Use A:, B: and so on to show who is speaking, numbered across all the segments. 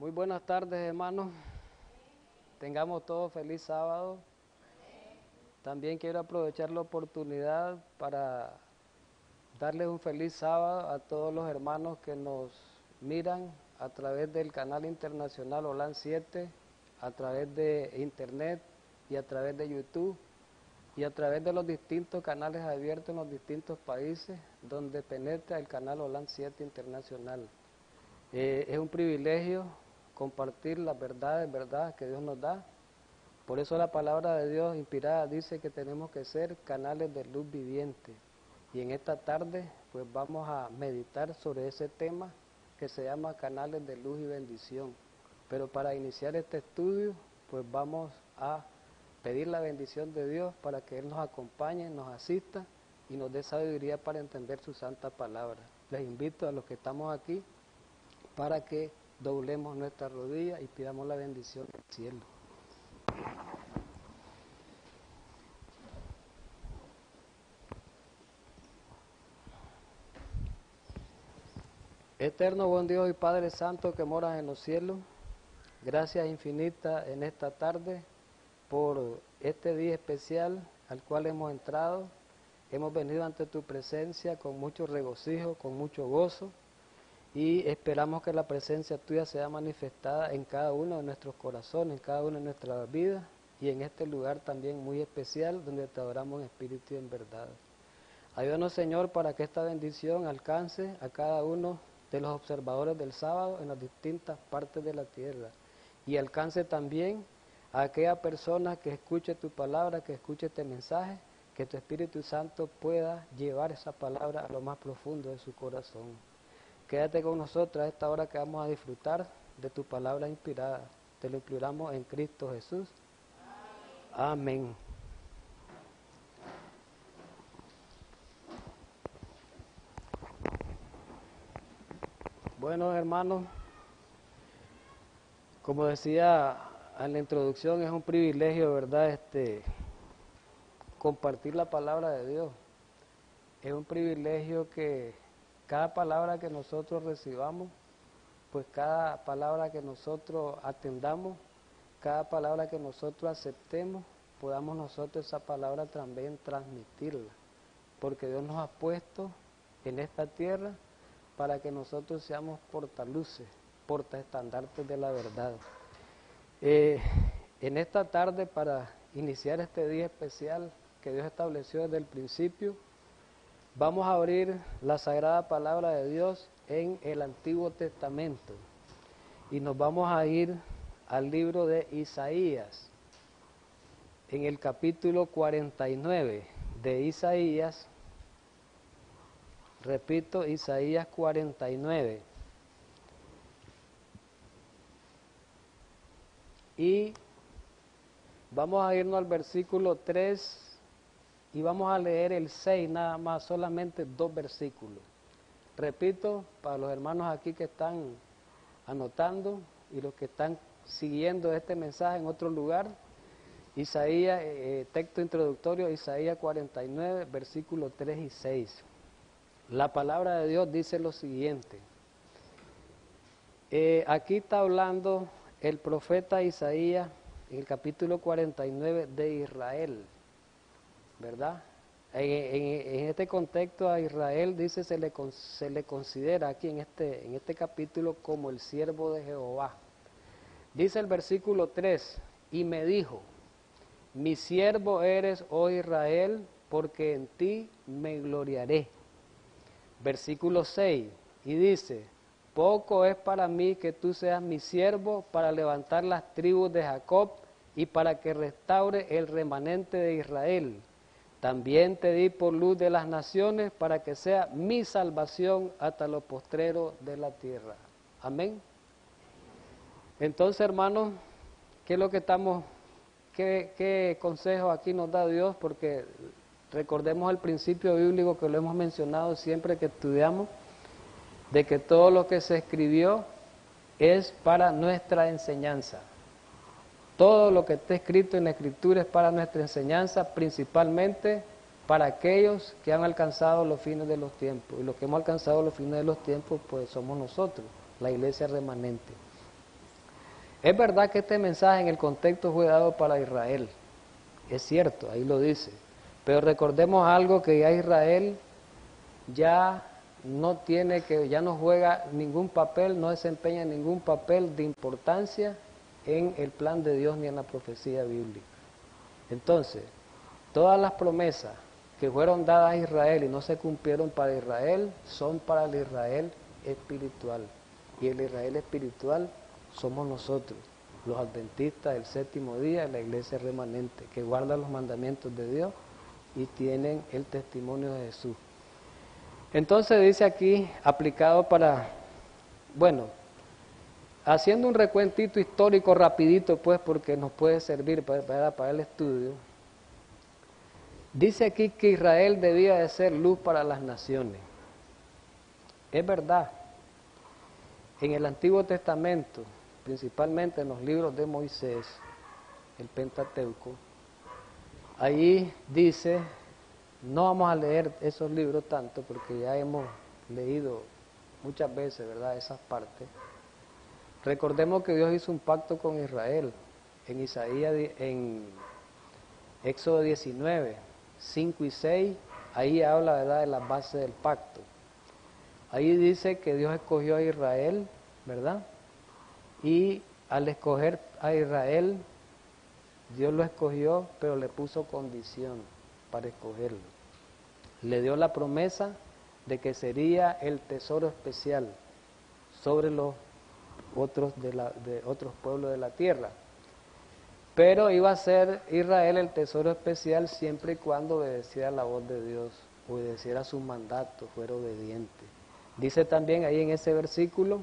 A: Muy buenas tardes, hermanos. Tengamos todos feliz sábado. También quiero aprovechar la oportunidad para darles un feliz sábado a todos los hermanos que nos miran a través del canal internacional Holan 7, a través de internet y a través de YouTube y a través de los distintos canales abiertos en los distintos países donde penetra el canal Holan 7 Internacional. Es un privilegio compartir las verdades, ¿verdad?, que Dios nos da. Por eso la palabra de Dios inspirada dice que tenemos que ser canales de luz viviente. Y en esta tarde pues vamos a meditar sobre ese tema que se llama canales de luz y bendición. Pero para iniciar este estudio pues vamos a pedir la bendición de Dios para que Él nos acompañe, nos asista y nos dé sabiduría para entender su santa palabra. Les invito a los que estamos aquí para que doblemos nuestra rodilla y pidamos la bendición del cielo. Eterno buen Dios y Padre Santo que moras en los cielos, gracias infinitas en esta tarde por este día especial al cual hemos entrado. Hemos venido ante tu presencia con mucho regocijo, con mucho gozo, y esperamos que la presencia tuya sea manifestada en cada uno de nuestros corazones, en cada una de nuestras vidas, y en este lugar también muy especial donde te adoramos en espíritu y en verdad. Ayúdanos, Señor, para que esta bendición alcance a cada uno de los observadores del sábado en las distintas partes de la tierra, y alcance también a aquella persona que escuche tu palabra, que escuche este mensaje, que tu Espíritu Santo pueda llevar esa palabra a lo más profundo de su corazón. Quédate con nosotros a esta hora que vamos a disfrutar de tu palabra inspirada. Te lo imploramos en Cristo Jesús. Amén. Bueno, hermanos, como decía en la introducción, es un privilegio, ¿verdad?, compartir la palabra de Dios. Es un privilegio que cada palabra que nosotros recibamos, pues cada palabra que nosotros atendamos, cada palabra que nosotros aceptemos, podamos nosotros esa palabra también transmitirla, porque Dios nos ha puesto en esta tierra para que nosotros seamos portaluces, portaestandartes de la verdad. En esta tarde, para iniciar este día especial que Dios estableció desde el principio, vamos a abrir la sagrada palabra de Dios en el Antiguo Testamento y nos vamos a ir al libro de Isaías, en el capítulo 49 de Isaías. Repito, Isaías 49. Y vamos a irnos al versículo 3 y vamos a leer el 6 nada más, solamente 2 versículos. Repito, para los hermanos aquí que están anotando y los que están siguiendo este mensaje en otro lugar, Isaías, texto introductorio, Isaías 49, versículos 3 y 6. La palabra de Dios dice lo siguiente. Aquí está hablando el profeta Isaías en el capítulo 49 de Israel, ¿verdad? En este contexto a Israel dice se le considera aquí en este capítulo como el siervo de Jehová. Dice el versículo 3, y me dijo, mi siervo eres, oh Israel, porque en ti me gloriaré. Versículo 6, y dice, poco es para mí que tú seas mi siervo para levantar las tribus de Jacob y para que restaure el remanente de Israel. También te di por luz de las naciones para que sea mi salvación hasta lo postrero de la tierra. Amén. Entonces, hermanos, ¿qué es lo que qué consejo aquí nos da Dios? Porque recordemos el principio bíblico que lo hemos mencionado siempre que estudiamos, de que todo lo que se escribió es para nuestra enseñanza. Todo lo que está escrito en la Escritura es para nuestra enseñanza, principalmente para aquellos que han alcanzado los fines de los tiempos. Y los que hemos alcanzado los fines de los tiempos, pues somos nosotros, la iglesia remanente. Es verdad que este mensaje en el contexto fue dado para Israel, es cierto, ahí lo dice, pero recordemos algo, que ya Israel ya ya no juega ningún papel, no desempeña ningún papel de importancia en el plan de Dios ni en la profecía bíblica. Entonces, todas las promesas que fueron dadas a Israel y no se cumplieron para Israel, son para el Israel espiritual. Y el Israel espiritual somos nosotros, los adventistas del séptimo día, la iglesia remanente, que guarda los mandamientos de Dios y tienen el testimonio de Jesús. Entonces dice aquí, aplicado para, bueno, haciendo un recuentito histórico rapidito, pues, porque nos puede servir para el estudio. Dice aquí que Israel debía de ser luz para las naciones. Es verdad. En el Antiguo Testamento, principalmente en los libros de Moisés, el Pentateuco, ahí dice, no vamos a leer esos libros tanto porque ya hemos leído muchas veces, ¿verdad?, esas partes. Recordemos que Dios hizo un pacto con Israel en Isaías, en Éxodo 19, 5 y 6, ahí habla, ¿verdad?, de las bases del pacto. Ahí dice que Dios escogió a Israel, ¿verdad? Y al escoger a Israel, Dios lo escogió, pero le puso condición para escogerlo. Le dio la promesa de que sería el tesoro especial sobre los otros de otros pueblos de la tierra. Pero iba a ser Israel el tesoro especial siempre y cuando obedeciera la voz de Dios, obedeciera sus mandatos, fuera obediente. Dice también ahí en ese versículo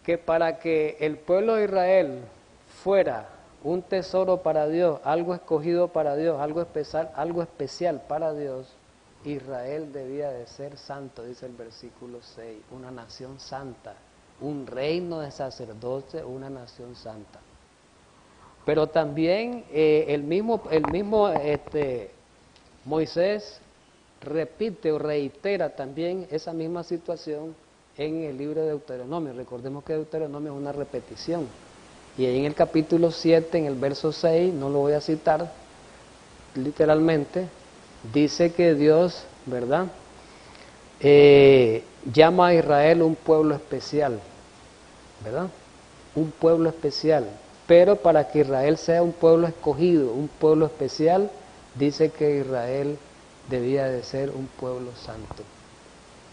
A: que para que el pueblo de Israel fuera un tesoro para Dios, algo escogido para Dios, algo especial para Dios, Israel debía de ser santo, dice el versículo 6, una nación santa, un reino de sacerdotes, una nación santa. Pero también el mismo Moisés repite o reitera también esa misma situación en el libro de Deuteronomio. Recordemos que Deuteronomio es una repetición. Y ahí en el capítulo 7, en el verso 6, no lo voy a citar literalmente, dice que Dios, ¿verdad?, llama a Israel un pueblo especial, ¿verdad? Un pueblo especial. Pero para que Israel sea un pueblo escogido, un pueblo especial, dice que Israel debía de ser un pueblo santo.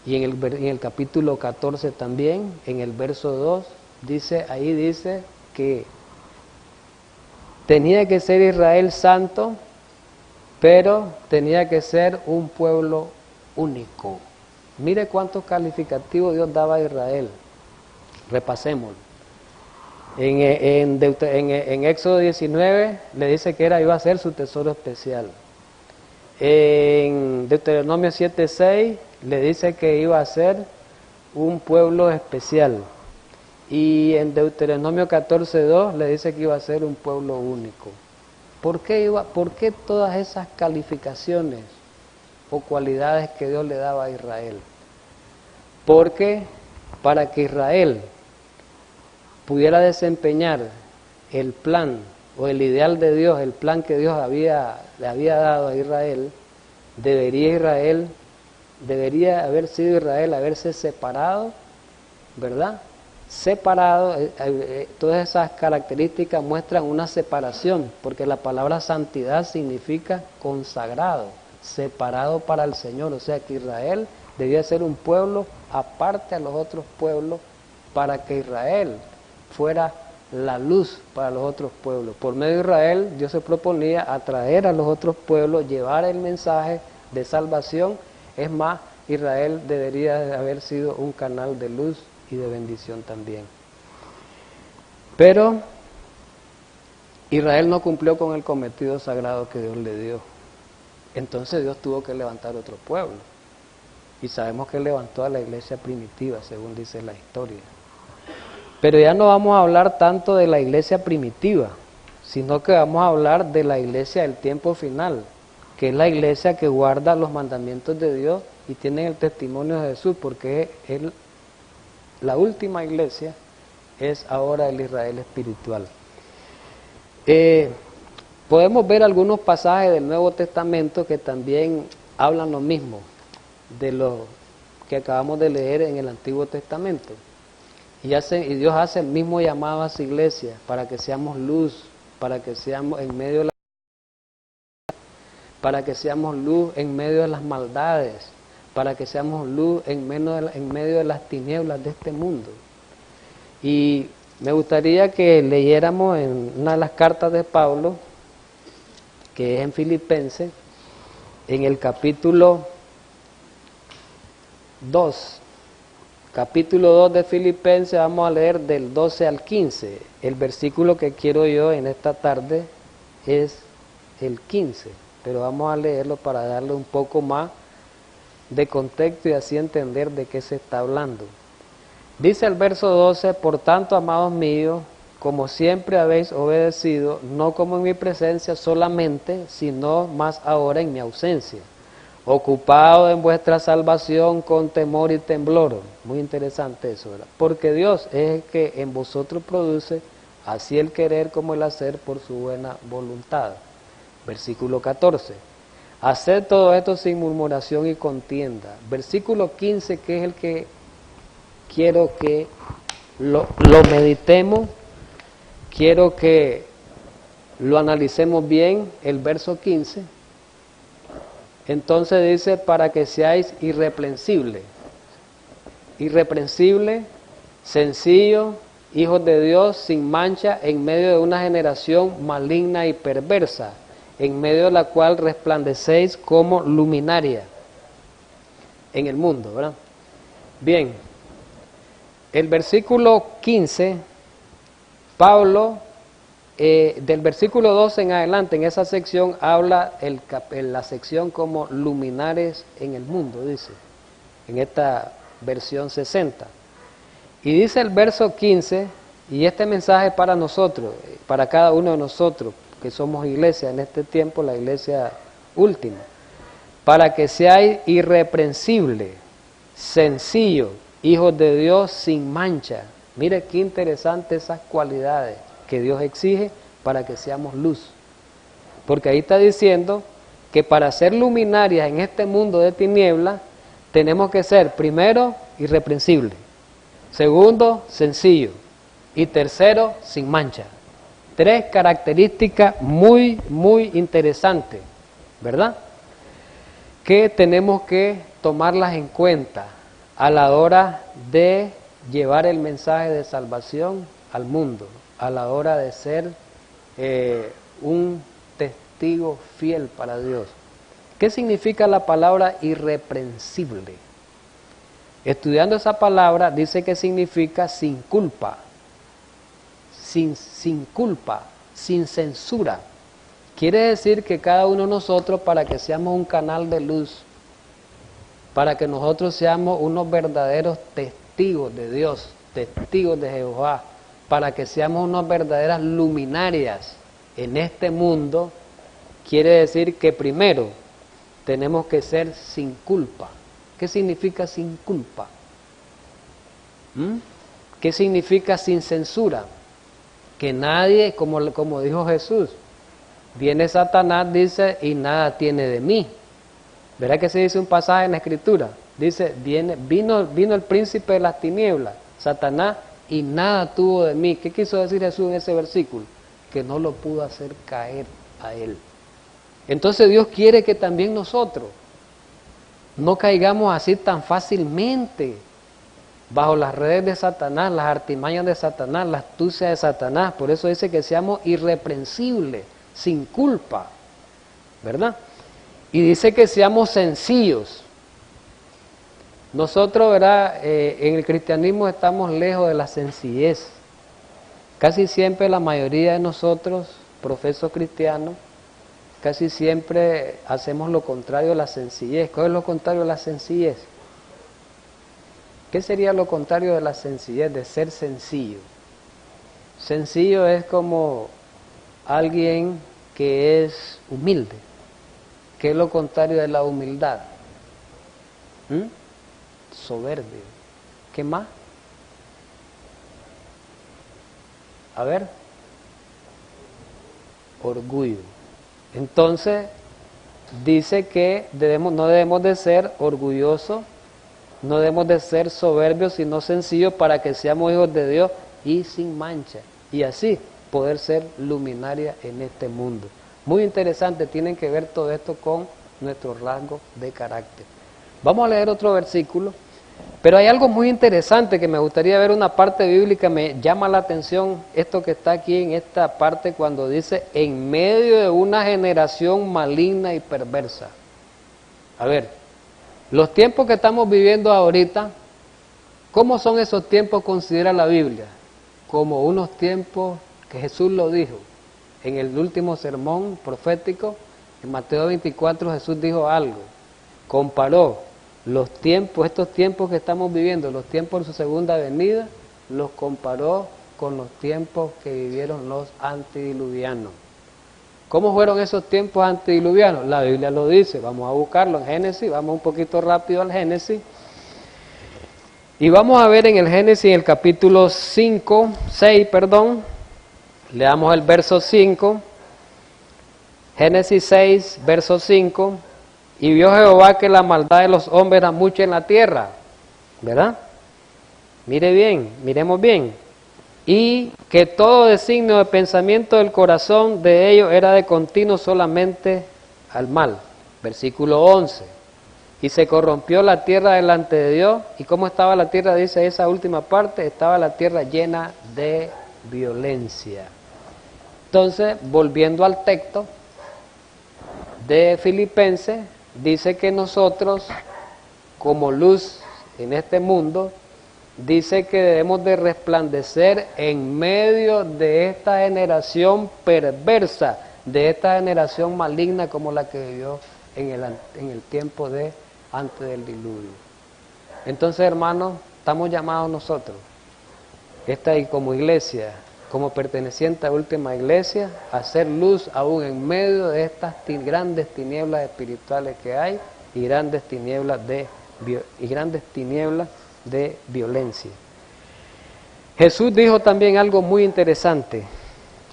A: Y en el capítulo 14 también, en el verso 2, ahí dice que tenía que ser Israel santo, pero tenía que ser un pueblo único. Mire cuántos calificativos Dios daba a Israel. Repasémoslo. En Éxodo 19 le dice que iba a ser su tesoro especial. En Deuteronomio 7:6 le dice que iba a ser un pueblo especial. Y en Deuteronomio 14:2 le dice que iba a ser un pueblo único. ¿Por qué todas esas calificaciones o cualidades que Dios le daba a Israel? Porque para que Israel pudiera desempeñar el plan o el ideal de Dios, el plan que Dios le había dado a Israel, debería haber sido Israel haberse separado, ¿verdad? Separado, todas esas características muestran una separación, porque la palabra santidad significa consagrado, separado para el Señor. O sea que Israel debía ser un pueblo aparte a los otros pueblos, para que Israel fuera la luz para los otros pueblos. Por medio de Israel, Dios se proponía atraer a los otros pueblos, llevar el mensaje de salvación. Es más, Israel debería de haber sido un canal de luz y de bendición también. Pero Israel no cumplió con el cometido sagrado que Dios le dio. Entonces Dios tuvo que levantar otro pueblo. Y sabemos que levantó a la iglesia primitiva, según dice la historia. Pero ya no vamos a hablar tanto de la iglesia primitiva, sino que vamos a hablar de la iglesia del tiempo final, que es la iglesia que guarda los mandamientos de Dios y tiene el testimonio de Jesús, porque es la última iglesia es ahora el Israel espiritual. Podemos ver algunos pasajes del Nuevo Testamento que también hablan lo mismo de lo que acabamos de leer en el Antiguo Testamento. Y Dios hace el mismo llamado a su iglesia para que seamos luz, para que seamos para que seamos luz en medio de las maldades, para que seamos luz en medio de las tinieblas de este mundo. Y me gustaría que leyéramos en una de las cartas de Pablo, que es en Filipenses, en el capítulo 2. Capítulo 2 de Filipenses, vamos a leer del 12 al 15. El versículo que quiero yo en esta tarde es el 15, pero vamos a leerlo para darle un poco más de contexto y así entender de qué se está hablando. Dice el verso 12, por tanto, amados míos, como siempre habéis obedecido, no como en mi presencia solamente, sino más ahora en mi ausencia, ocupado en vuestra salvación con temor y temblor. Muy interesante eso, ¿verdad? Porque Dios es el que en vosotros produce así el querer como el hacer por su buena voluntad. Versículo 14. Haced todo esto sin murmuración y contienda. Versículo 15, que es el que quiero que lo meditemos, quiero que lo analicemos bien, el verso 15. Entonces dice, para que seáis irreprensibles, sencillo, hijos de Dios, sin mancha, en medio de una generación maligna y perversa, en medio de la cual resplandecéis como luminaria en el mundo, ¿verdad? Bien, el versículo 15, Pablo, del versículo 12 en adelante, en esa sección, habla en la sección como luminares en el mundo, dice, en esta versión 60. Y dice el verso 15, y este mensaje para nosotros, para cada uno de nosotros, que somos iglesia en este tiempo, la iglesia última, para que seáis irreprensibles, sencillos, hijos de Dios sin mancha. Mire qué interesante esas cualidades que Dios exige para que seamos luz. Porque ahí está diciendo que para ser luminarias en este mundo de tinieblas, tenemos que ser, primero, irreprensibles, segundo, sencillo, y tercero, sin mancha. 3 características muy, muy interesantes, ¿verdad? Que tenemos que tomarlas en cuenta a la hora de llevar el mensaje de salvación al mundo, a la hora de ser un testigo fiel para Dios. ¿Qué significa la palabra irreprensible? Estudiando esa palabra dice que significa sin culpa, sin culpa, sin censura. Quiere decir que cada uno de nosotros, para que seamos un canal de luz, para que nosotros seamos unos verdaderos testigos de Dios, testigos de Jehová, para que seamos unas verdaderas luminarias en este mundo, quiere decir que primero tenemos que ser sin culpa. ¿Qué significa sin culpa? ¿Qué significa sin censura? Que nadie, como dijo Jesús, viene Satanás, dice, y nada tiene de mí. ¿Verdad que se dice un pasaje en la Escritura? Dice, vino el príncipe de las tinieblas, Satanás, y nada tuvo de mí. ¿Qué quiso decir Jesús en ese versículo? Que no lo pudo hacer caer a él. Entonces Dios quiere que también nosotros no caigamos así tan fácilmente bajo las redes de Satanás, las artimañas de Satanás, la astucia de Satanás. Por eso dice que seamos irreprensibles, sin culpa, ¿verdad? Y dice que seamos sencillos. Nosotros, ¿verdad? En el cristianismo estamos lejos de la sencillez. Casi siempre la mayoría de nosotros, profesos cristianos, casi siempre hacemos lo contrario de la sencillez. ¿Cuál es lo contrario de la sencillez? ¿Qué sería lo contrario de la sencillez? De ser sencillo. Sencillo es como alguien que es humilde. ¿Qué es lo contrario de la humildad? Soberbio. ¿Qué más? A ver, orgullo. Entonces, dice que no debemos de ser orgullosos, no debemos de ser soberbios, sino sencillos para que seamos hijos de Dios y sin mancha. Y así poder ser luminaria en este mundo. Muy interesante, tienen que ver todo esto con nuestro rasgo de carácter. Vamos a leer otro versículo, pero hay algo muy interesante que me gustaría ver, una parte bíblica, me llama la atención esto que está aquí en esta parte cuando dice, en medio de una generación maligna y perversa. A ver, los tiempos que estamos viviendo ahorita, ¿cómo son esos tiempos considera la Biblia? Como unos tiempos que Jesús lo dijo en el último sermón profético, en Mateo 24 Jesús dijo algo, comparó los tiempos, estos tiempos que estamos viviendo, los tiempos de su segunda venida, los comparó con los tiempos que vivieron los antediluvianos. ¿Cómo fueron esos tiempos antediluvianos? La Biblia lo dice, vamos a buscarlo en Génesis, vamos un poquito rápido al Génesis. Y vamos a ver en el Génesis, en el capítulo 6, leamos el verso 5, Génesis 6, verso 5, y vio Jehová que la maldad de los hombres era mucha en la tierra, ¿verdad? Mire bien, miremos bien, y que todo designio de pensamiento del corazón de ellos era de continuo solamente al mal, versículo 11. Y se corrompió la tierra delante de Dios. ¿Y cómo estaba la tierra? Dice esa última parte, estaba la tierra llena de violencia. Entonces, volviendo al texto de Filipenses, dice que nosotros, como luz en este mundo, dice que debemos de resplandecer en medio de esta generación perversa, de esta generación maligna como la que vivió en el tiempo de antes del diluvio. Entonces, hermanos, estamos llamados nosotros, como iglesia, como perteneciente a última iglesia, a hacer luz aún en medio de estas grandes tinieblas espirituales que hay y grandes tinieblas de violencia. Jesús dijo también algo muy interesante.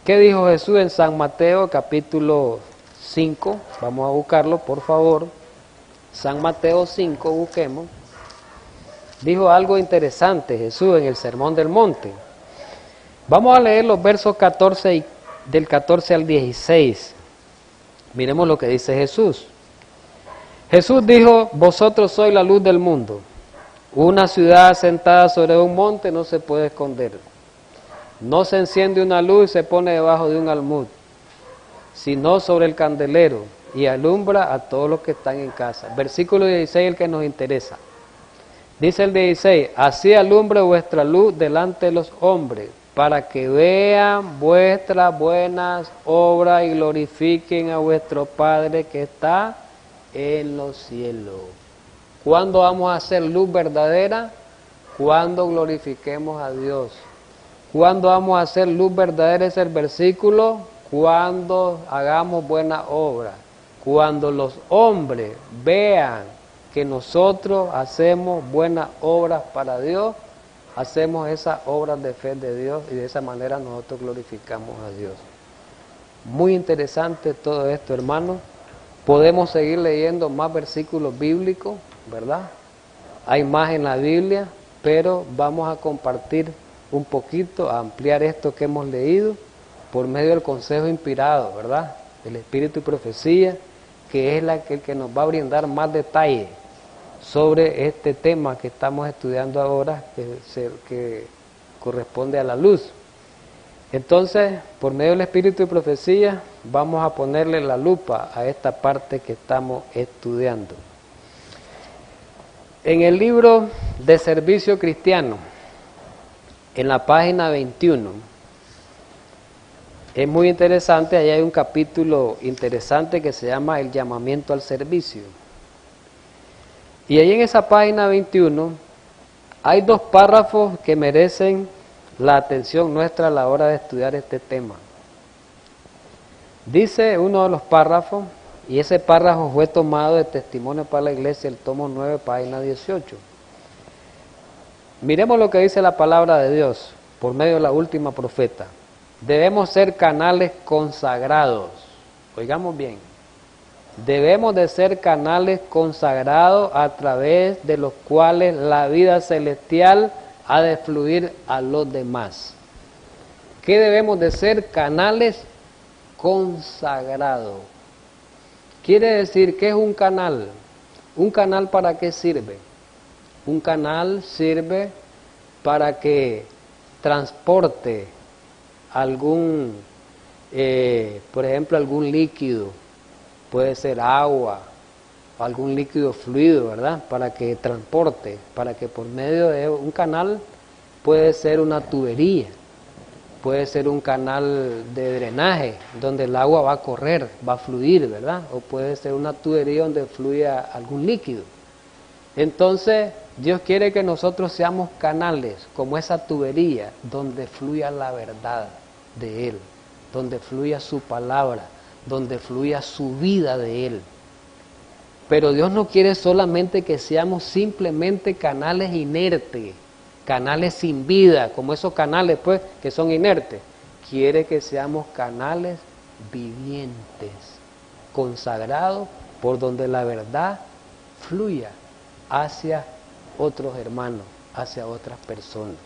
A: ¿Qué dijo Jesús en San Mateo capítulo 5? Vamos a buscarlo, por favor. San Mateo 5, busquemos. Dijo algo interesante Jesús en el Sermón del Monte. Vamos a leer los versos 14 del 14 al 16. Miremos lo que dice Jesús. Jesús dijo, vosotros sois la luz del mundo. Una ciudad asentada sobre un monte no se puede esconder. No se enciende una luz y se pone debajo de un almud, sino sobre el candelero, y alumbra a todos los que están en casa. Versículo 16, el que nos interesa. Dice el 16, así alumbre vuestra luz delante de los hombres, para que vean vuestras buenas obras y glorifiquen a vuestro Padre que está en los cielos. ¿Cuándo vamos a hacer luz verdadera? Cuando glorifiquemos a Dios. ¿Cuándo vamos a hacer luz verdadera? Es el versículo, cuando hagamos buena obra. Cuando los hombres vean que nosotros hacemos buenas obras para Dios, hacemos esas obras de fe de Dios y de esa manera nosotros glorificamos a Dios. Muy interesante todo esto, hermanos. Podemos seguir leyendo más versículos bíblicos, ¿verdad? Hay más en la Biblia, pero vamos a compartir un poquito, a ampliar esto que hemos leído por medio del consejo inspirado, ¿verdad? Del Espíritu y Profecía, que es el que nos va a brindar más detalle sobre este tema que estamos estudiando ahora, que corresponde a la luz. Entonces, por medio del Espíritu y Profecía, vamos a ponerle la lupa a esta parte que estamos estudiando. En el libro de Servicio Cristiano, en la página 21, es muy interesante, ahí hay un capítulo interesante que se llama El llamamiento al servicio. Y ahí en esa página 21 hay dos párrafos que merecen la atención nuestra a la hora de estudiar este tema. Dice uno de los párrafos, y ese párrafo fue tomado de Testimonio para la Iglesia, el tomo 9, página 18. Miremos lo que dice la palabra de Dios por medio de la última profeta. debemos ser canales consagrados. Oigamos bien, debemos de ser canales consagrados a través de los cuales la vida celestial ha de fluir a los demás. ¿Qué debemos de ser? Canales consagrados. Quiere decir, ¿qué es un canal? ¿Un canal para qué sirve? Un canal sirve para que transporte algún, por ejemplo, algún líquido, puede ser agua, algún líquido fluido, ¿verdad? Para que transporte, para que por medio de un canal, puede ser una tubería, puede ser un canal de drenaje, donde el agua va a correr, va a fluir, ¿verdad? O puede ser una tubería donde fluya algún líquido. Entonces, Dios quiere que nosotros seamos canales, como esa tubería, donde fluya la verdad de Él, donde fluya su palabra, donde fluya su vida de Él. Pero Dios no quiere solamente que seamos simplemente canales inertes, canales sin vida, como esos canales pues que son inertes. Quiere que seamos canales vivientes, consagrados, por donde la verdad fluya hacia otros hermanos, hacia otras personas.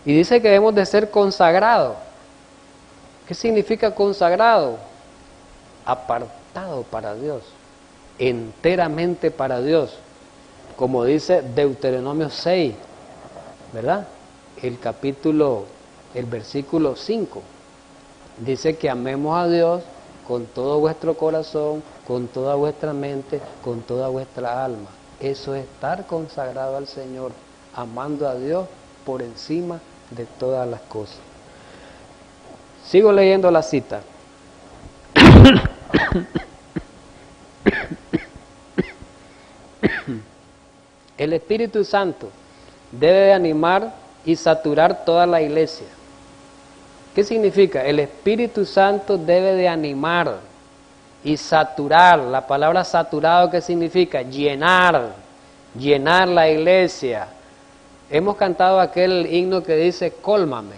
A: Y dice que debemos de ser consagrados. ¿Qué significa consagrado? Apartado para Dios, enteramente para Dios, como dice Deuteronomio 6, ¿verdad? El versículo 5, dice que amemos a Dios con todo vuestro corazón, con toda vuestra mente, con toda vuestra alma. Eso es estar consagrado al Señor, amando a Dios por encima de todas las cosas. Sigo leyendo la cita. El Espíritu Santo debe de animar y saturar toda la iglesia. ¿Qué significa? El Espíritu Santo debe de animar y saturar. La palabra saturado, ¿qué significa? Llenar la iglesia. Hemos cantado aquel himno que dice, cólmame,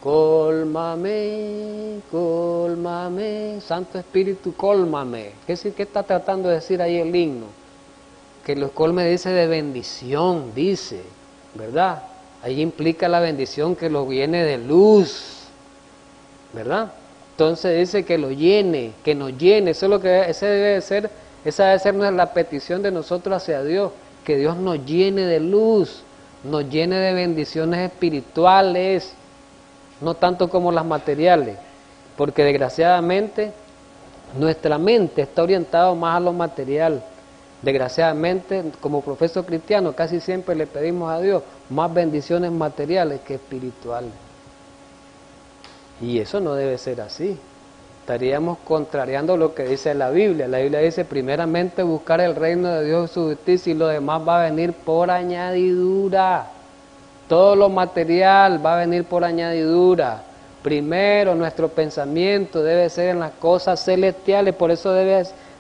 A: cólmame, cólmame, Santo Espíritu, cólmame. ¿Qué está tratando de decir ahí el himno? Que los colme dice de bendición, dice, ¿verdad? Ahí implica la bendición que los llene de luz, ¿verdad? Entonces dice que lo llene, que nos llene. Eso es lo que esa debe ser la petición de nosotros hacia Dios, que Dios nos llene de luz, nos llene de bendiciones espirituales, no tanto como las materiales, porque desgraciadamente nuestra mente está orientada más a lo material. Desgraciadamente, como profesor cristiano, casi siempre le pedimos a Dios más bendiciones materiales que espirituales. Y eso no debe ser así. Estaríamos contrariando lo que dice la Biblia. La Biblia dice, primeramente buscar el reino de Dios y su justicia, y lo demás va a venir por añadidura. Todo lo material va a venir por añadidura. Primero, nuestro pensamiento debe ser en las cosas celestiales. Por eso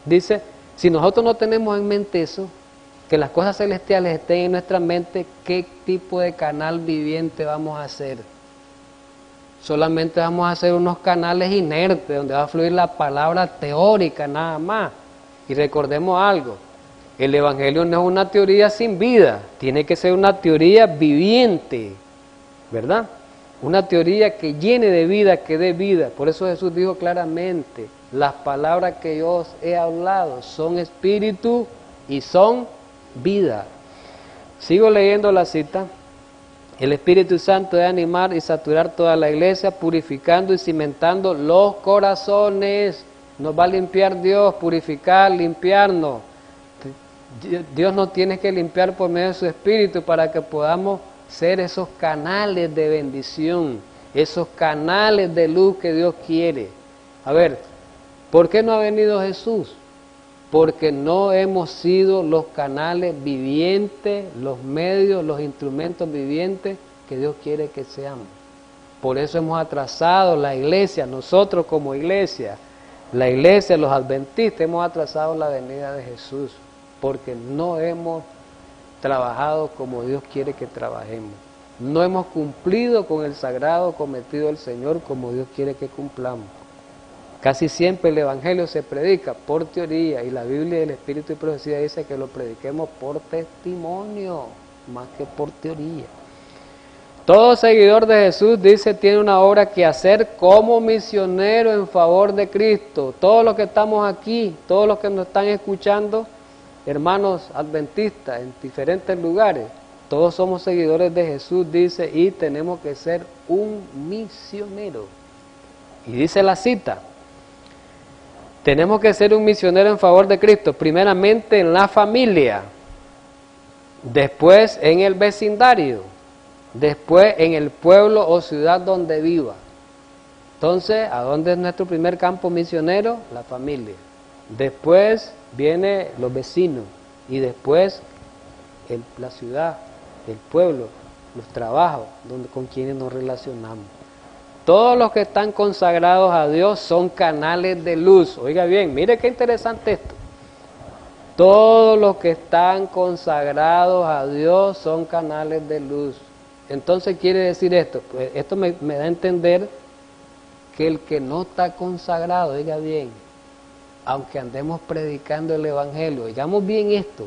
A: dice, si nosotros no tenemos en mente eso, que las cosas celestiales estén en nuestra mente, ¿qué tipo de canal viviente vamos a hacer? Solamente vamos a hacer unos canales inertes, donde va a fluir la palabra teórica nada más. Y recordemos algo, el Evangelio no es una teoría sin vida, tiene que ser una teoría viviente, ¿verdad? Una teoría que llene de vida, que dé vida. Por eso Jesús dijo claramente, las palabras que yo os he hablado son espíritu y son vida. Sigo leyendo la cita. El Espíritu Santo debe animar y saturar toda la iglesia, purificando y cimentando los corazones. Nos va a limpiar Dios, purificar, limpiarnos. Dios nos tiene que limpiar por medio de su Espíritu para que podamos ser esos canales de bendición, esos canales de luz que Dios quiere. A ver, ¿por qué no ha venido Jesús? Porque no hemos sido los canales vivientes, los medios, los instrumentos vivientes que Dios quiere que seamos. Por eso hemos atrasado la iglesia, nosotros como iglesia, la iglesia, los adventistas, hemos atrasado la venida de Jesús, porque no hemos trabajado como Dios quiere que trabajemos. No hemos cumplido con el sagrado cometido del Señor como Dios quiere que cumplamos. Casi siempre el Evangelio se predica por teoría y la Biblia del Espíritu y Profecía dice que lo prediquemos por testimonio, más que por teoría. Todo seguidor de Jesús, dice, tiene una obra que hacer como misionero en favor de Cristo. Todos los que estamos aquí, todos los que nos están escuchando, hermanos adventistas en diferentes lugares, todos somos seguidores de Jesús, dice, y tenemos que ser un misionero. Y dice la cita, tenemos que ser un misionero en favor de Cristo, primeramente en la familia, después en el vecindario, después en el pueblo o ciudad donde viva. Entonces, ¿a dónde es nuestro primer campo misionero? La familia. Después viene los vecinos y después la ciudad, el pueblo, los trabajos, con quienes nos relacionamos. Todos los que están consagrados a Dios son canales de luz. Oiga bien, mire qué interesante esto. Todos los que están consagrados a Dios son canales de luz. Entonces quiere decir esto, pues esto me da a entender que el que no está consagrado, oiga bien, aunque andemos predicando el Evangelio, oigamos bien esto,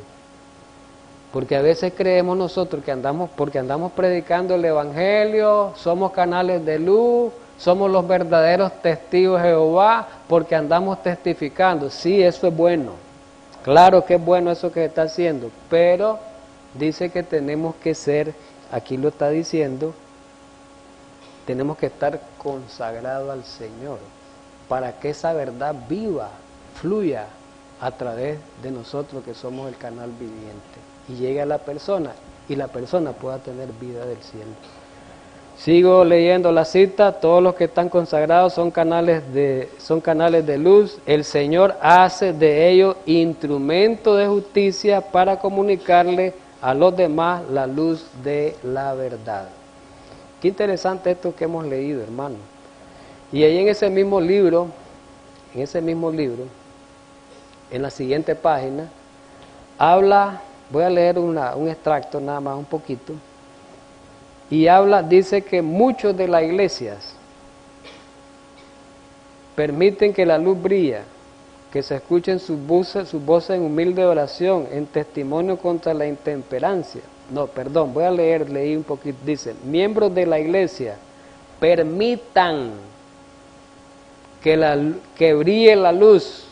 A: porque a veces creemos nosotros que porque andamos predicando el Evangelio, somos canales de luz, somos los verdaderos testigos de Jehová, porque andamos testificando. Sí, eso es bueno, claro que es bueno eso que se está haciendo, pero dice que tenemos que ser, aquí lo está diciendo, tenemos que estar consagrados al Señor, para que esa verdad viva, fluya a través de nosotros que somos el canal viviente y llegue a la persona y la persona pueda tener vida del cielo. Sigo leyendo la cita, todos los que están consagrados son canales de luz, el Señor hace de ellos instrumento de justicia para comunicarle a los demás la luz de la verdad. Qué interesante esto que hemos leído, hermano. Y ahí en ese mismo libro, en la siguiente página, habla, voy a leer un extracto nada más, un poquito, y dice que muchos de las iglesias permiten que la luz brille, que se escuchen sus voces en humilde oración, en testimonio contra la intemperancia. No, perdón, leí un poquito, dice, miembros de la iglesia permitan que brille la luz,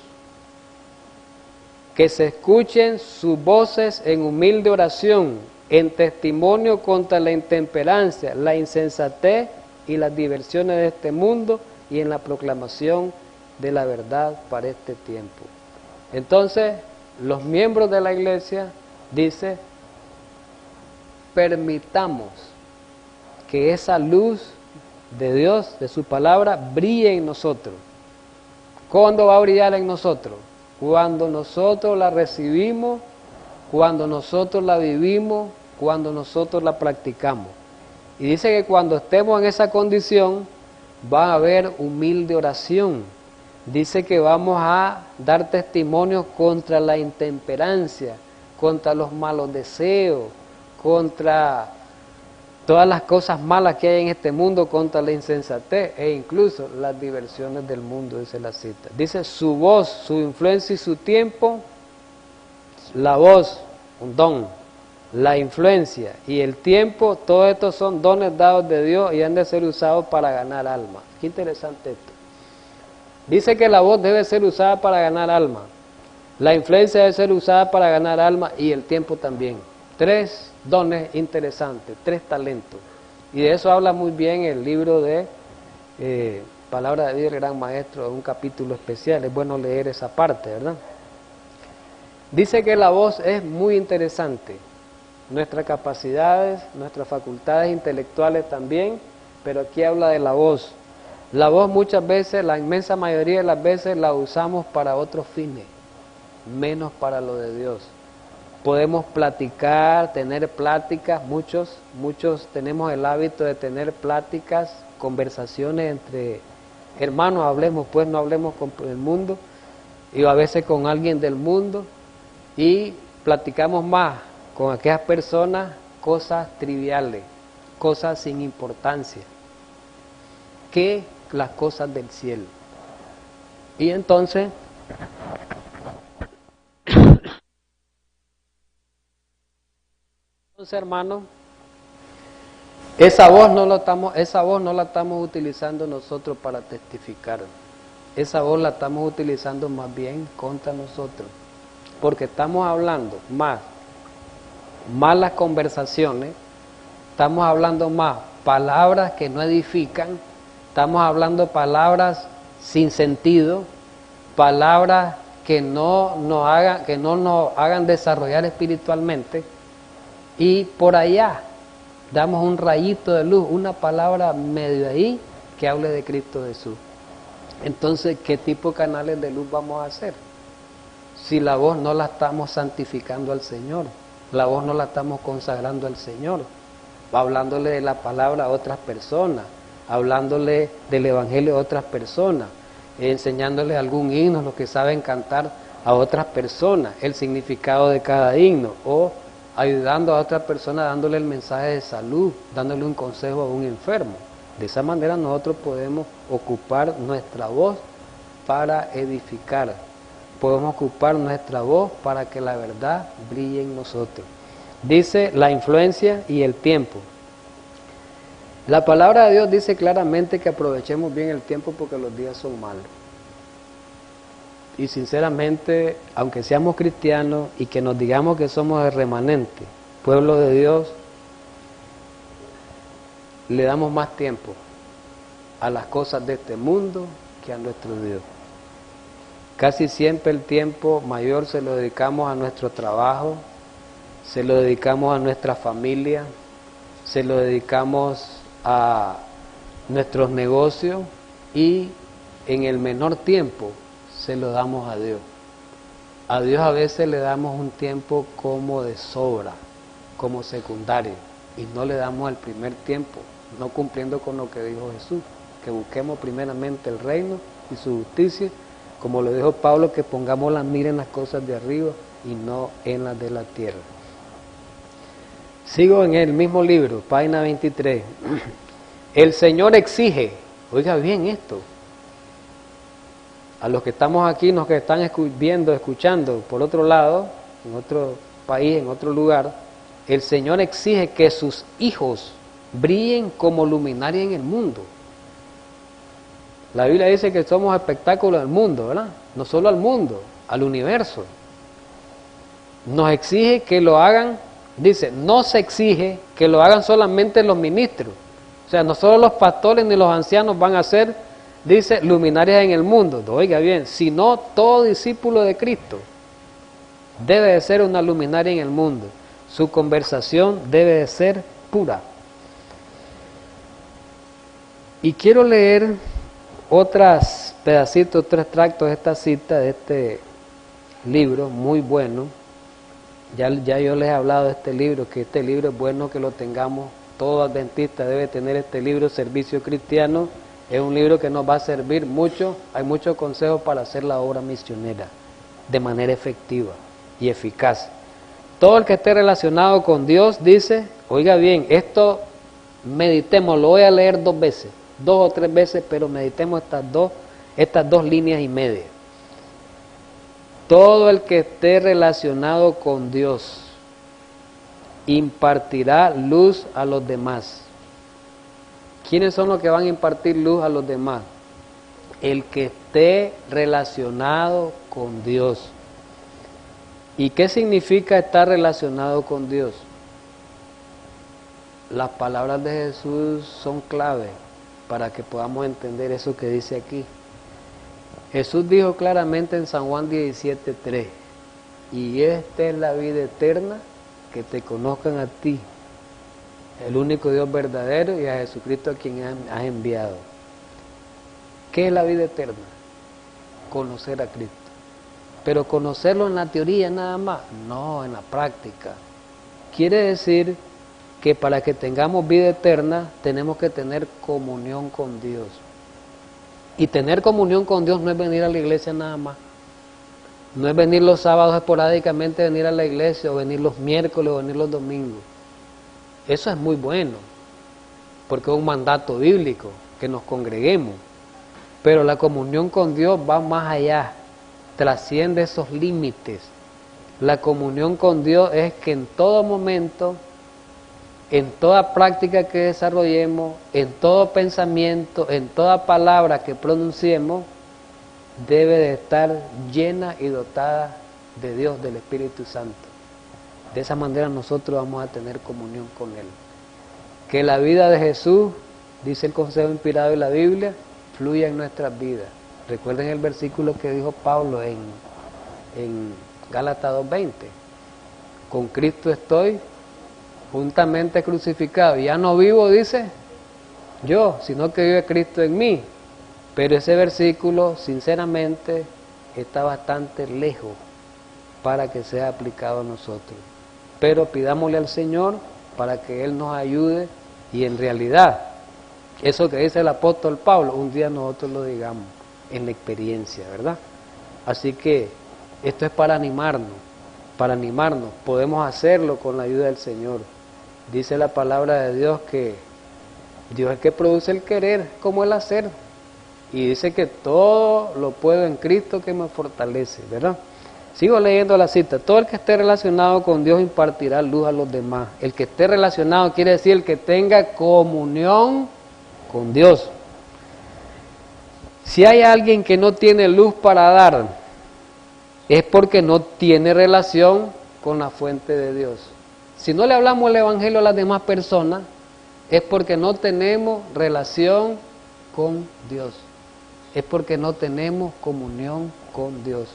A: que se escuchen sus voces en humilde oración, en testimonio contra la intemperancia, la insensatez y las diversiones de este mundo y en la proclamación de la verdad para este tiempo. Entonces, los miembros de la iglesia, dice, permitamos que esa luz de Dios, de su palabra, brille en nosotros. ¿Cuándo va a brillar en nosotros? Cuando nosotros la recibimos, cuando nosotros la vivimos, cuando nosotros la practicamos. Y dice que cuando estemos en esa condición, va a haber humilde oración. Dice que vamos a dar testimonio contra la intemperancia, contra los malos deseos, contra todas las cosas malas que hay en este mundo, contra la insensatez e incluso las diversiones del mundo, dice la cita. Dice su voz, su influencia y su tiempo, la voz, un don, la influencia y el tiempo, todos estos son dones dados de Dios y han de ser usados para ganar almas. Qué interesante esto. Dice que la voz debe ser usada para ganar alma, la influencia debe ser usada para ganar alma y el tiempo también. 3 dones interesantes, 3 talentos. Y de eso habla muy bien el libro de Palabra de Vida del Gran Maestro, un capítulo especial. Es bueno leer esa parte, ¿verdad? Dice que la voz es muy interesante. Nuestras capacidades, nuestras facultades intelectuales también, pero aquí habla de la voz. La voz muchas veces, la inmensa mayoría de las veces la usamos para otros fines, menos para lo de Dios. Podemos platicar, tener pláticas, muchos tenemos el hábito de tener pláticas, conversaciones entre hermanos, hablemos pues, no hablemos con el mundo, y a veces con alguien del mundo, y platicamos más con aquellas personas cosas triviales, cosas sin importancia que las cosas del cielo. Y entonces, hermanos, esa voz no la estamos utilizando nosotros para testificar. Esa voz la estamos utilizando más bien contra nosotros, porque estamos hablando más malas conversaciones, estamos hablando más palabras que no edifican, estamos hablando palabras sin sentido, palabras que no nos hagan desarrollar espiritualmente, y por allá damos un rayito de luz, una palabra medio ahí que hable de Cristo Jesús. Entonces, ¿qué tipo de canales de luz vamos a hacer? Si la voz no la estamos santificando al Señor, la voz no la estamos consagrando al Señor, hablándole de la palabra a otras personas, hablándole del Evangelio a otras personas, enseñándole algún himno, lo que saben cantar a otras personas, el significado de cada himno, o ayudando a otra persona dándole el mensaje de salud, dándole un consejo a un enfermo. De esa manera nosotros podemos ocupar nuestra voz para edificar, podemos ocupar nuestra voz para que la verdad brille en nosotros. Dice la influencia y el tiempo. La palabra de Dios dice claramente que aprovechemos bien el tiempo porque los días son malos. Y sinceramente, aunque seamos cristianos y que nos digamos que somos el remanente, pueblo de Dios, le damos más tiempo a las cosas de este mundo que a nuestro Dios. Casi siempre el tiempo mayor se lo dedicamos a nuestro trabajo, se lo dedicamos a nuestra familia, se lo dedicamos a nuestros negocios, y en el menor tiempo se lo damos a Dios. A Dios a veces le damos un tiempo como de sobra, como secundario, y no le damos el primer tiempo, no cumpliendo con lo que dijo Jesús, que busquemos primeramente el reino y su justicia, como lo dijo Pablo, que pongamos la mira en las cosas de arriba y no en las de la tierra. Sigo en el mismo libro, página 23. El Señor exige, oiga bien esto, a los que estamos aquí, los que están viendo, escuchando por otro lado, en otro país, en otro lugar, el Señor exige que sus hijos brillen como luminaria en el mundo. La Biblia dice que somos espectáculo del mundo, ¿verdad? No solo al mundo, al universo. Nos exige que lo hagan, dice, no se exige que lo hagan solamente los ministros. O sea, no solo los pastores ni los ancianos van a ser, dice, luminarias en el mundo. Oiga bien, sino todo discípulo de Cristo debe de ser una luminaria en el mundo. Su conversación debe de ser pura. Y quiero leer otros pedacitos, otros extractos de esta cita, de este libro muy bueno. Ya yo les he hablado de este libro, que este libro es bueno que lo tengamos. Todo adventista debe tener este libro, Servicio Cristiano. Es un libro que nos va a servir mucho. Hay muchos consejos para hacer la obra misionera de manera efectiva y eficaz. Todo el que esté relacionado con Dios dice, oiga bien, esto meditemos, lo voy a leer 2 veces, 2 o 3 veces, pero meditemos estas dos líneas y media. Todo el que esté relacionado con Dios impartirá luz a los demás. ¿Quiénes son los que van a impartir luz a los demás? El que esté relacionado con Dios. ¿Y qué significa estar relacionado con Dios? Las palabras de Jesús son clave para que podamos entender eso que dice aquí. Jesús dijo claramente en San Juan 17:3, y esta es la vida eterna, que te conozcan a ti, el único Dios verdadero, y a Jesucristo a quien has enviado. ¿Qué es la vida eterna? Conocer a Cristo. Pero conocerlo en la teoría nada más, no, en la práctica. Quiere decir que para que tengamos vida eterna tenemos que tener comunión con Dios. Y tener comunión con Dios no es venir a la iglesia nada más. No es venir los sábados esporádicamente, venir a la iglesia, o venir los miércoles, o venir los domingos. Eso es muy bueno. porque es un mandato bíblico, que nos congreguemos. Pero la comunión con Dios va más allá, trasciende esos límites. La comunión con Dios es que en todo momento, en toda práctica que desarrollemos, en todo pensamiento, en toda palabra que pronunciemos, debe de estar llena y dotada de Dios, del Espíritu Santo. De esa manera nosotros vamos a tener comunión con Él. Que la vida de Jesús, dice el consejo inspirado de la Biblia, fluya en nuestras vidas. Recuerden el versículo que dijo Pablo en Gálatas 2:20. Con Cristo estoy juntamente crucificado. Ya no vivo, dice, yo, sino que vive Cristo en mí. Pero ese versículo, sinceramente, está bastante lejos para que sea aplicado a nosotros. Pero pidámosle al Señor para que Él nos ayude y en realidad, eso que dice el apóstol Pablo, un día nosotros lo digamos en la experiencia, ¿verdad? Así que esto es para animarnos, podemos hacerlo con la ayuda del Señor. Dice la palabra de Dios que Dios es el que produce el querer como el hacer. Y dice que todo lo puedo en Cristo que me fortalece, ¿verdad? Sigo leyendo la cita. Todo el que esté relacionado con Dios impartirá luz a los demás. El que esté relacionado quiere decir el que tenga comunión con Dios. Si hay alguien que no tiene luz para dar, es porque no tiene relación con la fuente de Dios. Si no le hablamos el Evangelio a las demás personas, es porque no tenemos relación con Dios. Es porque no tenemos comunión con Dios.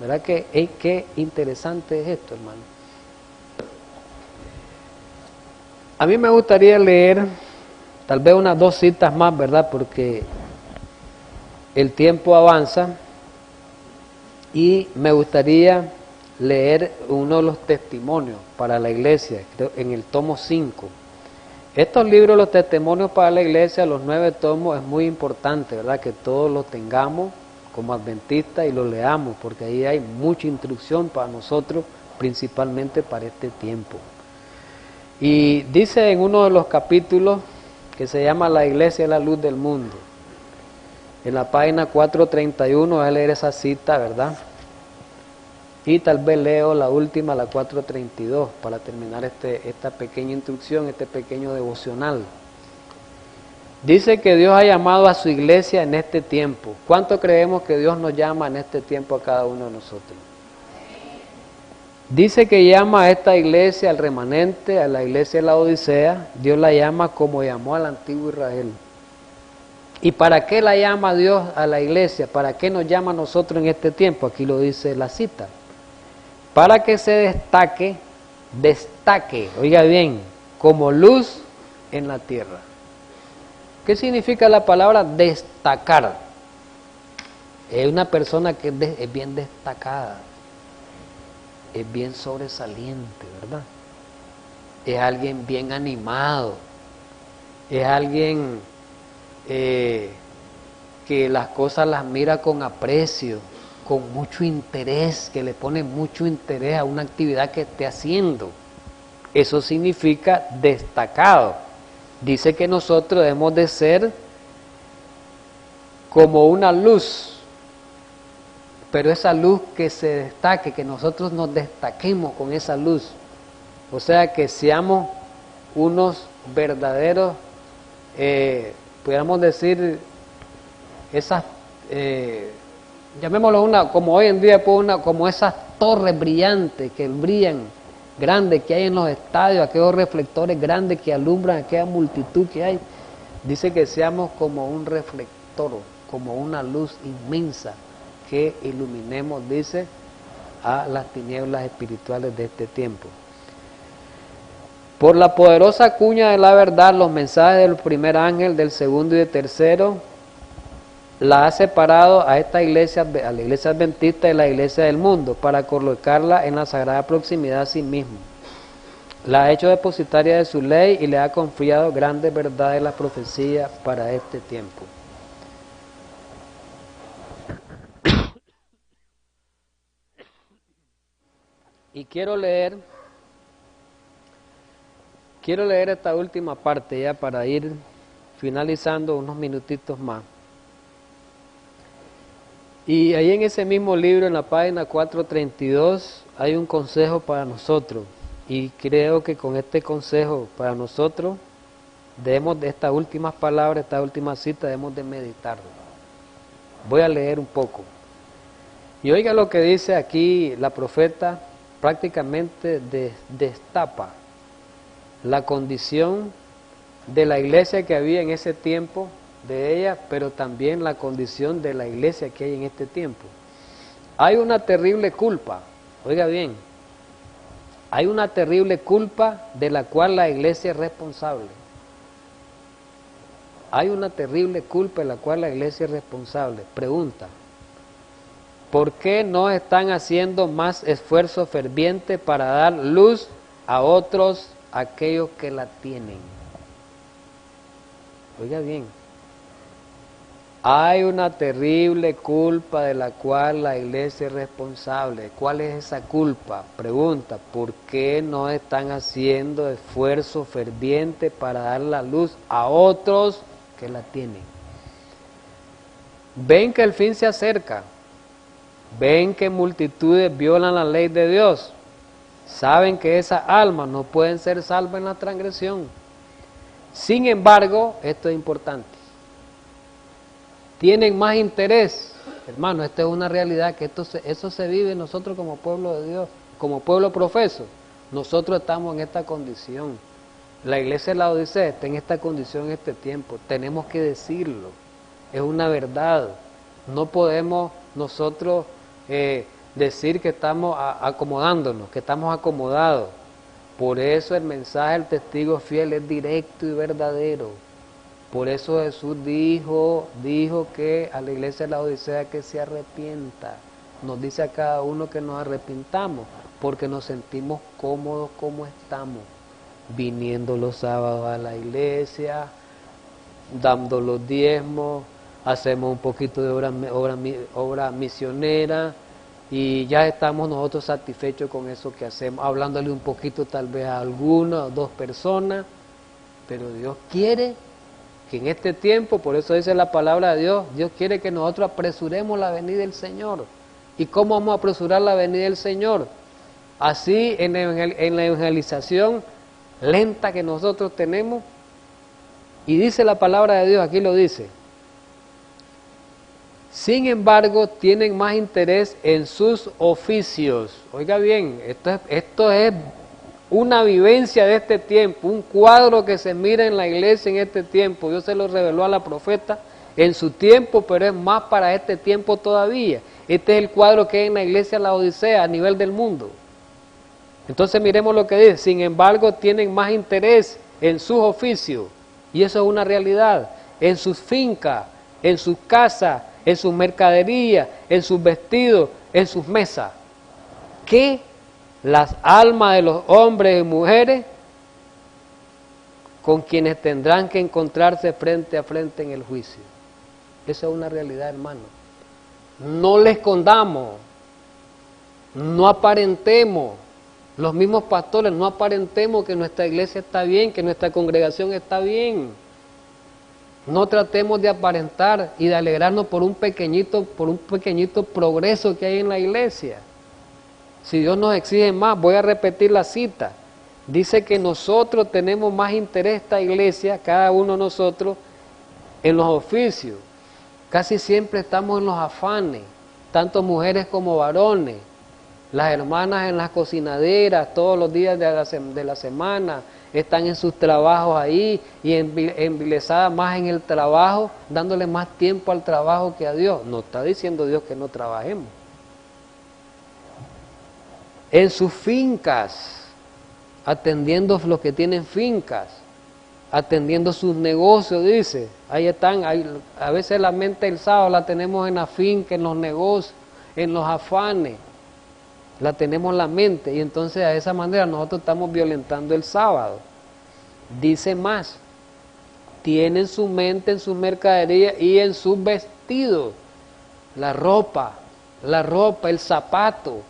A: ¿Verdad que qué interesante es esto, hermano? A mí me gustaría leer tal vez unas 2 citas más, ¿verdad? Porque el tiempo avanza y me gustaría leer uno de los testimonios para la iglesia, creo, en el tomo 5. Estos libros, los testimonios para la iglesia, los 9 tomos, es muy importante, ¿verdad? Que todos los tengamos como adventistas y los leamos, porque ahí hay mucha instrucción para nosotros, principalmente para este tiempo. Y dice en uno de los capítulos, que se llama La Iglesia es la Luz del Mundo, en la página 431, voy a leer esa cita, ¿verdad? Y tal vez leo la última, la 432, para terminar esta pequeña instrucción, este pequeño devocional. Dice que Dios ha llamado a su iglesia en este tiempo. ¿Cuánto creemos que Dios nos llama en este tiempo a cada uno de nosotros? Dice que llama a esta iglesia, al remanente, a la iglesia de la Odisea. Dios la llama como llamó al antiguo Israel. ¿Y para qué la llama Dios a la iglesia? ¿Para qué nos llama a nosotros en este tiempo? Aquí lo dice la cita. Para que se destaque, oiga bien, como luz en la tierra. ¿Qué significa la palabra destacar? Es una persona que es bien destacada, es bien sobresaliente, ¿verdad? Es alguien bien animado, es alguien que las cosas las mira con aprecio, con mucho interés, que le pone mucho interés a una actividad que esté haciendo. Eso significa destacado. Dice que nosotros debemos de ser como una luz, pero esa luz que se destaque, que nosotros nos destaquemos con esa luz. O sea, que seamos unos verdaderos, pudiéramos decir, esas, llamémoslo como hoy en día, como esas torres brillantes que brillan, grandes que hay en los estadios, aquellos reflectores grandes que alumbran aquella multitud que hay. Dice que seamos como un reflector, como una luz inmensa que iluminemos, dice, a las tinieblas espirituales de este tiempo. Por la poderosa cuña de la verdad, los mensajes del primer ángel, del segundo y del tercero, la ha separado a esta iglesia, a la iglesia adventista y la iglesia del mundo, para colocarla en la sagrada proximidad a sí mismo. La ha hecho depositaria de su ley y le ha confiado grandes verdades de la profecía para este tiempo. Quiero leer esta última parte ya para ir finalizando unos minutitos más. Y ahí en ese mismo libro, en la página 432, hay un consejo para nosotros. Y creo que con este consejo para nosotros, debemos de estas últimas palabras, esta última cita, debemos de meditarlo. Voy a leer un poco. Y oiga lo que dice aquí la profeta, prácticamente destapa la condición de la iglesia que había en ese tiempo, de ella, pero también la condición de la iglesia que hay en este tiempo. Hay una terrible culpa, oiga bien, hay una terrible culpa de la cual la iglesia es responsable. Hay una terrible culpa de la cual la iglesia es responsable. Pregunta, ¿por qué no están haciendo más esfuerzo ferviente para dar luz a otros, aquellos que la tienen? Oiga bien, hay una terrible culpa de la cual la iglesia es responsable. ¿Cuál es esa culpa? Pregunta, ¿por qué no están haciendo esfuerzo ferviente para dar la luz a otros que la tienen? Ven que el fin se acerca, ven que multitudes violan la ley de Dios, saben que esas almas no pueden ser salvas en la transgresión. Sin embargo, esto es importante, tienen más interés, hermano, esta es una realidad, que eso se vive nosotros como pueblo de Dios, como pueblo profeso. Nosotros estamos en esta condición. La iglesia de Laodicea está en esta condición en este tiempo. Tenemos que decirlo. Es una verdad. No podemos nosotros decir que estamos acomodándonos, que estamos acomodados. Por eso el mensaje del testigo fiel es directo y verdadero. Por eso Jesús dijo que a la iglesia de Laodicea que se arrepienta. Nos dice a cada uno que nos arrepintamos, porque nos sentimos cómodos como estamos, viniendo los sábados a la iglesia, dando los diezmos, hacemos un poquito de obra misionera, y ya estamos nosotros satisfechos con eso que hacemos, hablándole un poquito tal vez a alguna o dos personas, pero Dios quiere que en este tiempo, por eso dice la palabra de Dios, Dios quiere que nosotros apresuremos la venida del Señor. ¿Y cómo vamos a apresurar la venida del Señor? Así en la evangelización lenta que nosotros tenemos. Y dice la palabra de Dios, aquí lo dice: sin embargo, tienen más interés en sus oficios. Oiga bien, esto es una vivencia de este tiempo, un cuadro que se mira en la iglesia en este tiempo. Dios se lo reveló a la profeta en su tiempo, pero es más para este tiempo todavía. Este es el cuadro que hay en la iglesia de la Odisea a nivel del mundo. Entonces miremos lo que dice: sin embargo, tienen más interés en sus oficios, y eso es una realidad, en sus fincas, en sus casas, en sus mercaderías, en sus vestidos, en sus mesas, que las almas de los hombres y mujeres con quienes tendrán que encontrarse frente a frente en el juicio. Esa es una realidad, hermano. No le escondamos, no aparentemos, los mismos pastores, no aparentemos que nuestra iglesia está bien, que nuestra congregación está bien. No tratemos de aparentar y de alegrarnos por un pequeñito progreso que hay en la iglesia. Si Dios nos exige más, voy a repetir la cita. Dice que nosotros tenemos más interés, esta iglesia, cada uno de nosotros, en los oficios. Casi siempre estamos en los afanes, tanto mujeres como varones. Las hermanas en las cocinaderas, todos los días de la semana, están en sus trabajos ahí y envilesadas más en el trabajo, dándole más tiempo al trabajo que a Dios. No está diciendo Dios que no trabajemos. En sus fincas, atendiendo los que tienen fincas, atendiendo sus negocios, dice. Ahí están, a veces la mente del sábado la tenemos en la finca, en los negocios, en los afanes. La tenemos en la mente, y entonces de esa manera nosotros estamos violentando el sábado. Dice más: tienen su mente en sus mercaderías y en sus vestidos. La ropa, el zapato,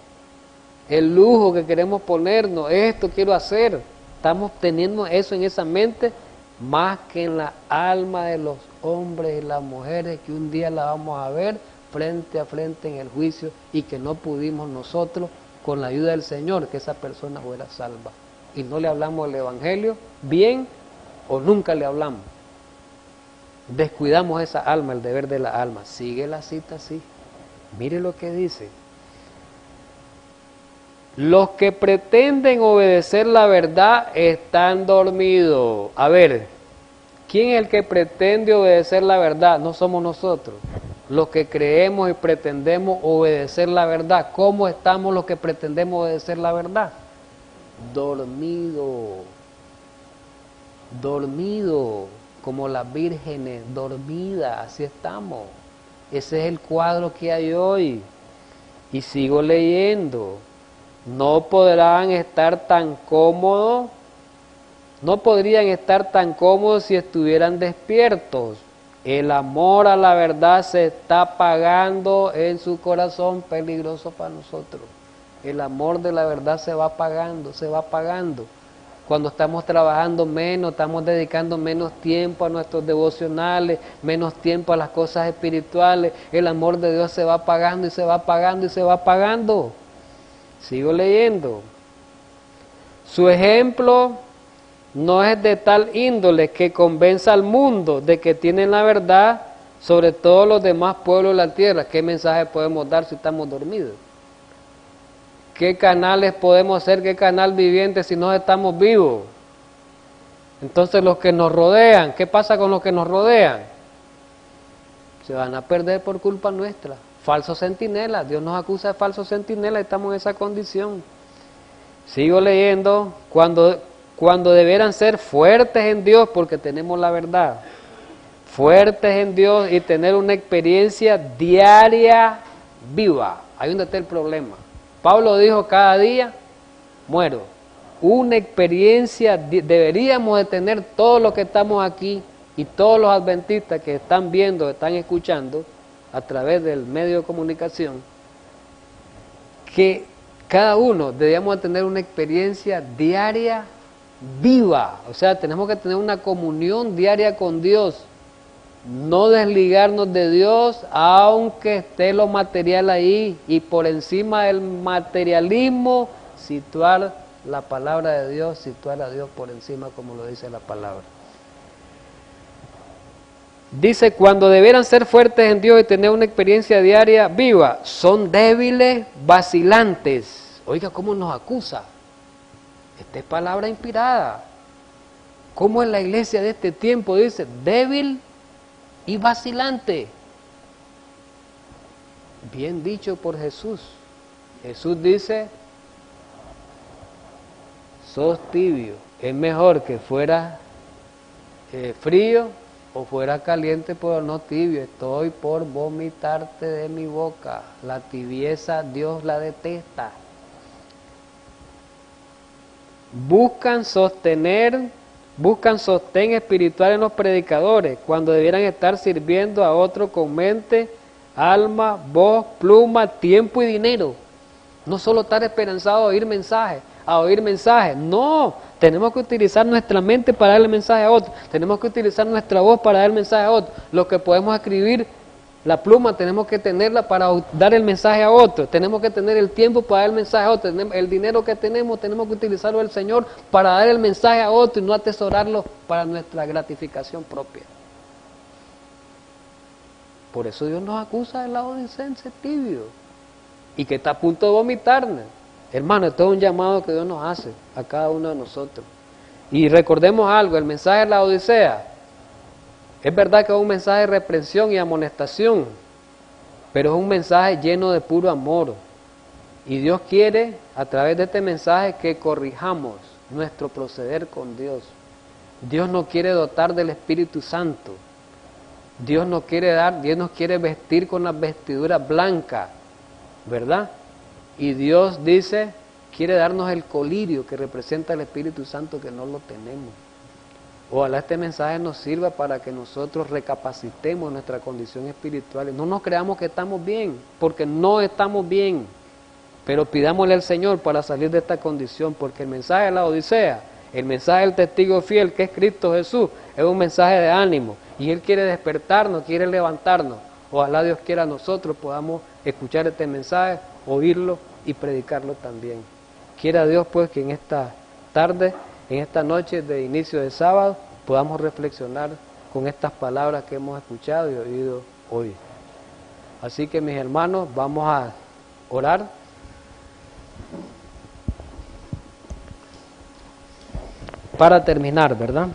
A: el lujo que queremos ponernos, esto quiero hacer. Estamos teniendo eso en esa mente más que en la alma de los hombres y las mujeres que un día la vamos a ver frente a frente en el juicio y que no pudimos nosotros, con la ayuda del Señor, que esa persona fuera salva. Y no le hablamos del Evangelio bien o nunca le hablamos. Descuidamos esa alma, el deber de la alma. Sigue la cita así. Mire lo que dice. Los que pretenden obedecer la verdad están dormidos. A ver, ¿quién es el que pretende obedecer la verdad? No somos nosotros. Los que creemos y pretendemos obedecer la verdad. ¿Cómo estamos los que pretendemos obedecer la verdad? Dormidos. Dormidos. Como las vírgenes, dormidas. Así estamos. Ese es el cuadro que hay hoy. Y sigo leyendo. No podrán estar tan cómodos, no podrían estar tan cómodos si estuvieran despiertos. El amor a la verdad se está apagando en su corazón, peligroso para nosotros. El amor de la verdad se va apagando, se va apagando. Cuando estamos trabajando menos, estamos dedicando menos tiempo a nuestros devocionales, menos tiempo a las cosas espirituales, el amor de Dios se va apagando y se va apagando y se va apagando. Sigo leyendo. Su ejemplo no es de tal índole que convenza al mundo de que tienen la verdad sobre todos los demás pueblos de la tierra. ¿Qué mensaje podemos dar si estamos dormidos? ¿Qué canales podemos ser? ¿Qué canal viviente si no estamos vivos? Entonces los que nos rodean, ¿qué pasa con los que nos rodean? Se van a perder por culpa nuestra. Falsos centinelas, Dios nos acusa de falsos centinelas, estamos en esa condición. Sigo leyendo, cuando debieran ser fuertes en Dios, porque tenemos la verdad, fuertes en Dios y tener una experiencia diaria viva. Ahí donde está el problema. Pablo dijo, cada día muero. Una experiencia, deberíamos de tener todos los que estamos aquí y todos los adventistas que están viendo, están escuchando, a través del medio de comunicación, que cada uno debíamos tener una experiencia diaria viva, o sea, tenemos que tener una comunión diaria con Dios, no desligarnos de Dios, aunque esté lo material ahí, y por encima del materialismo, situar la palabra de Dios, situar a Dios por encima, como lo dice la palabra. Dice, cuando debieran ser fuertes en Dios y tener una experiencia diaria viva, son débiles, vacilantes. Oiga, ¿cómo nos acusa? Esta es palabra inspirada. ¿Cómo en la iglesia de este tiempo dice débil y vacilante? Bien dicho por Jesús. Jesús dice, sos tibio. Es mejor que fuera frío o fuera caliente, pero no tibio. Estoy por vomitarte de mi boca. La tibieza Dios la detesta. Buscan sostén espiritual en los predicadores, cuando debieran estar sirviendo a otro con mente, alma, voz, pluma, tiempo y dinero. No solo estar esperanzado a oír mensajes, no, tenemos que utilizar nuestra mente para darle mensaje a otro, tenemos que utilizar nuestra voz para dar mensaje a otro, lo que podemos escribir, la pluma tenemos que tenerla para dar el mensaje a otro, tenemos que tener el tiempo para dar el mensaje a otro, el dinero que tenemos que utilizarlo del Señor para dar el mensaje a otro y no atesorarlo para nuestra gratificación propia. Por eso Dios nos acusa del laodicense tibio y que está a punto de vomitarnos. Hermano, esto es un llamado que Dios nos hace a cada uno de nosotros. Y recordemos algo, el mensaje de la Odisea, es verdad que es un mensaje de reprensión y amonestación, pero es un mensaje lleno de puro amor. Y Dios quiere, a través de este mensaje, que corrijamos nuestro proceder con Dios. Dios nos quiere dotar del Espíritu Santo. Dios nos quiere vestir con las vestiduras blancas, ¿verdad? Y Dios dice, quiere darnos el colirio que representa el Espíritu Santo que no lo tenemos. Ojalá este mensaje nos sirva para que nosotros recapacitemos nuestra condición espiritual. No nos creamos que estamos bien, porque no estamos bien. Pero pidámosle al Señor para salir de esta condición, porque el mensaje de la Odisea El mensaje del testigo fiel, que es Cristo Jesús, es un mensaje de ánimo. Y Él quiere despertarnos, quiere levantarnos. Ojalá Dios quiera nosotros podamos escuchar este mensaje, oírlo y predicarlo también. Quiera Dios pues que en esta tarde, en esta noche de inicio de sábado, podamos reflexionar con estas palabras que hemos escuchado y oído hoy. Así que mis hermanos, vamos a orar. Para terminar, ¿verdad?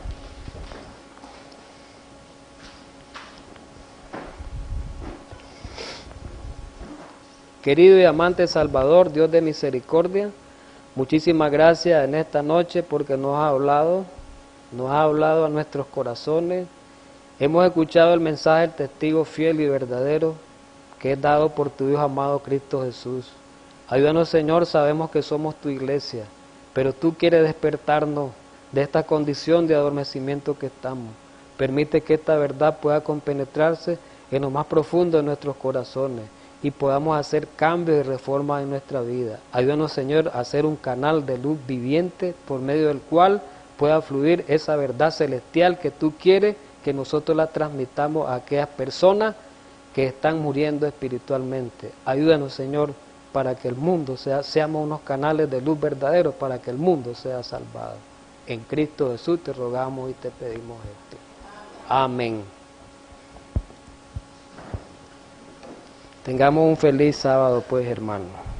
A: Querido y amante Salvador, Dios de misericordia, muchísimas gracias en esta noche porque nos ha hablado a nuestros corazones. Hemos escuchado el mensaje del testigo fiel y verdadero que es dado por tu Hijo amado Cristo Jesús. Ayúdanos, Señor, sabemos que somos tu iglesia, pero tú quieres despertarnos de esta condición de adormecimiento que estamos. Permite que esta verdad pueda compenetrarse en lo más profundo de nuestros corazones y podamos hacer cambios y reformas en nuestra vida. Ayúdanos, Señor, a ser un canal de luz viviente por medio del cual pueda fluir esa verdad celestial que tú quieres que nosotros la transmitamos a aquellas personas que están muriendo espiritualmente. Ayúdanos, Señor, para que el mundo seamos unos canales de luz verdaderos, para que el mundo sea salvado. En Cristo Jesús te rogamos y te pedimos esto. Amén. Tengamos un feliz sábado, pues, hermanos.